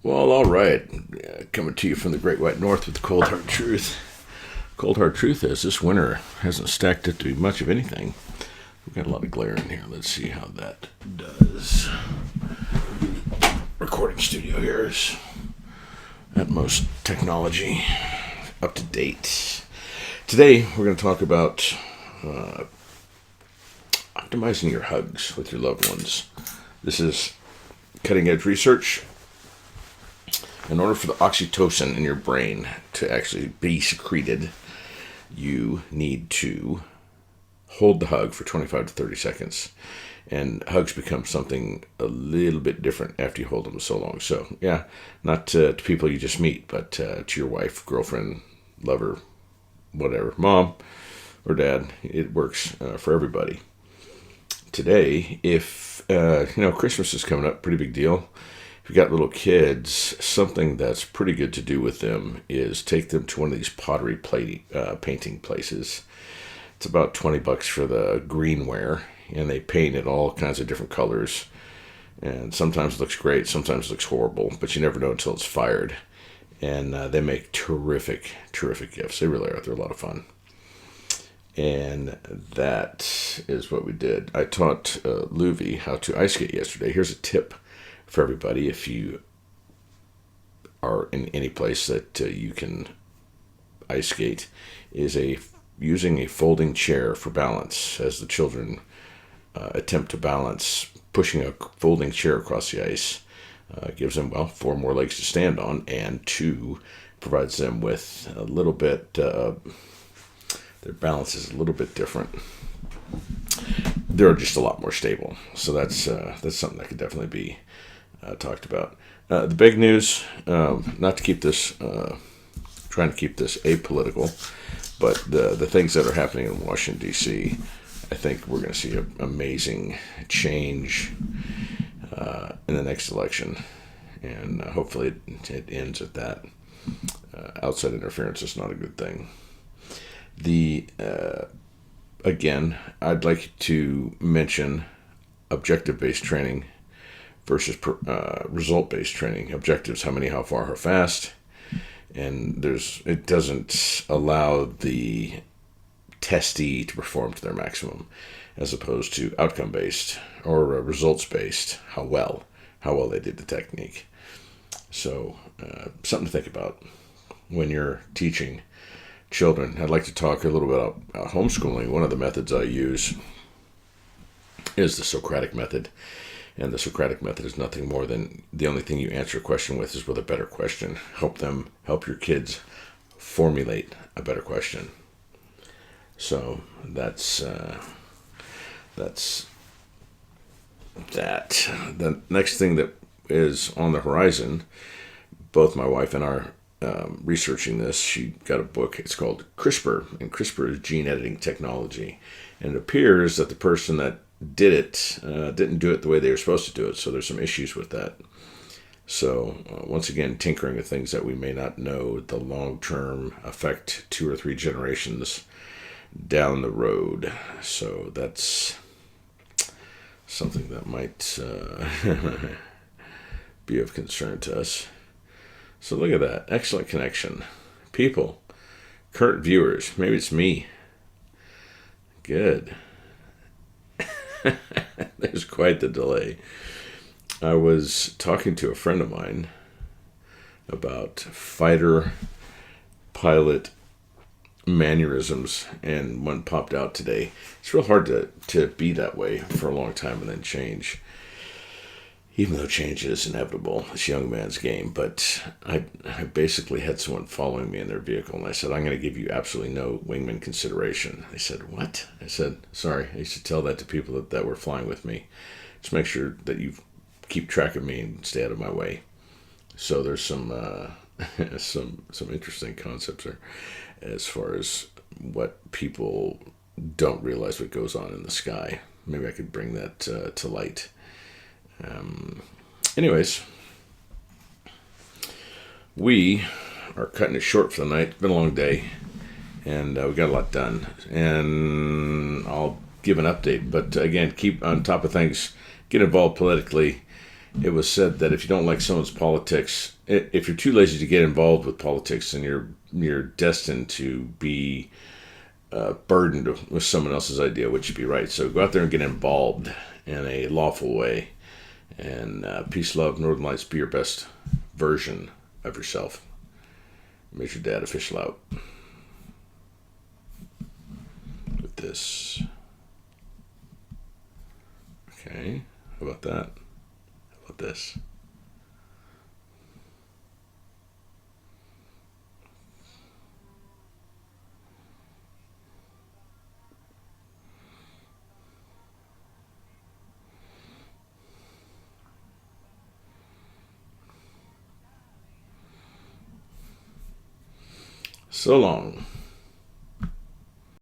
Well, all right. Coming to you from the Great White North with the Cold Hard Truth. Cold Hard Truth is this winter hasn't stacked up to be much of anything. We've got a lot of glare in here. Let's see how that does. Recording studio here is utmost technology, up to date. Today we're going to talk about optimizing your hugs with your loved ones. This is cutting edge research. In order for the oxytocin in your brain to actually be secreted, you need to hold the hug for 25 to 30 seconds. And hugs become something a little bit different after you hold them so long. So, yeah, not to people you just meet, but to your wife, girlfriend, lover, whatever, mom or dad. It works for everybody. Today, if, Christmas is coming up, pretty big deal. If you've got little kids, something that's pretty good to do with them is take them to one of these pottery painting places. It's about $20 for the greenware, and they paint it all kinds of different colors. And sometimes it looks great, sometimes it looks horrible, but you never know until it's fired. And they make terrific, terrific gifts. They really are. They're a lot of fun. And that is what we did. I taught Luvi how to ice skate yesterday. Here's a tip for everybody. If you are in any place that you can ice skate, is using a folding chair for balance. As the children attempt to balance, pushing a folding chair across the ice gives them, 4 more legs to stand on, and 2, provides them with a little bit, their balance is a little bit different. They're just a lot more stable. So that's something that could definitely be talked about. The big news, not to keep this, trying to keep this apolitical, but the things that are happening in Washington, D.C., I think we're going to see an amazing change in the next election. And hopefully it ends at that. Outside interference is not a good thing. Again, I'd like to mention objective-based training versus result-based training. Objectives: how many, how far, how fast. And it doesn't allow the testee to perform to their maximum, as opposed to outcome-based or results-based, how well they did the technique. So something to think about when you're teaching children. I'd like to talk a little bit about homeschooling. One of the methods I use is the Socratic method. And the Socratic method is nothing more than the only thing you answer a question with is with a better question. Help your kids formulate a better question. So that's that. The next thing that is on the horizon, both my wife and I are researching this. She got a book. It's called CRISPR, and CRISPR is gene editing technology. And it appears that the person that did it didn't do it the way they were supposed to do it, so there's some issues with that. So once again, tinkering with things that we may not know the long-term effect 2 or 3 generations down the road. So that's something that might be of concern to us. So look at that. Excellent connection. People, current viewers, maybe it's me. Good. There's quite the delay. I was talking to a friend of mine about fighter pilot mannerisms, and one popped out today. It's real hard to be that way for a long time and then change, even though change is inevitable. It's a young man's game. But I basically had someone following me in their vehicle, and I said, I'm going to give you absolutely no wingman consideration. They said, what? I said, sorry, I used to tell that to people that were flying with me. Just make sure that you keep track of me and stay out of my way. So there's some some interesting concepts there as far as what people don't realize what goes on in the sky. Maybe I could bring that to light. Anyways, we are cutting it short for the night. It's been a long day, and we got a lot done. And I'll give an update, but again, keep on top of things, get involved politically, it was said that if you don't like someone's politics, if you're too lazy to get involved with politics, then you're destined to be burdened with someone else's idea, which would be right. So go out there and get involved in a lawful way. And peace, love, Northern Lights, be your best version of yourself. Major Dad official out with this. Okay, how about that? How about this? So long.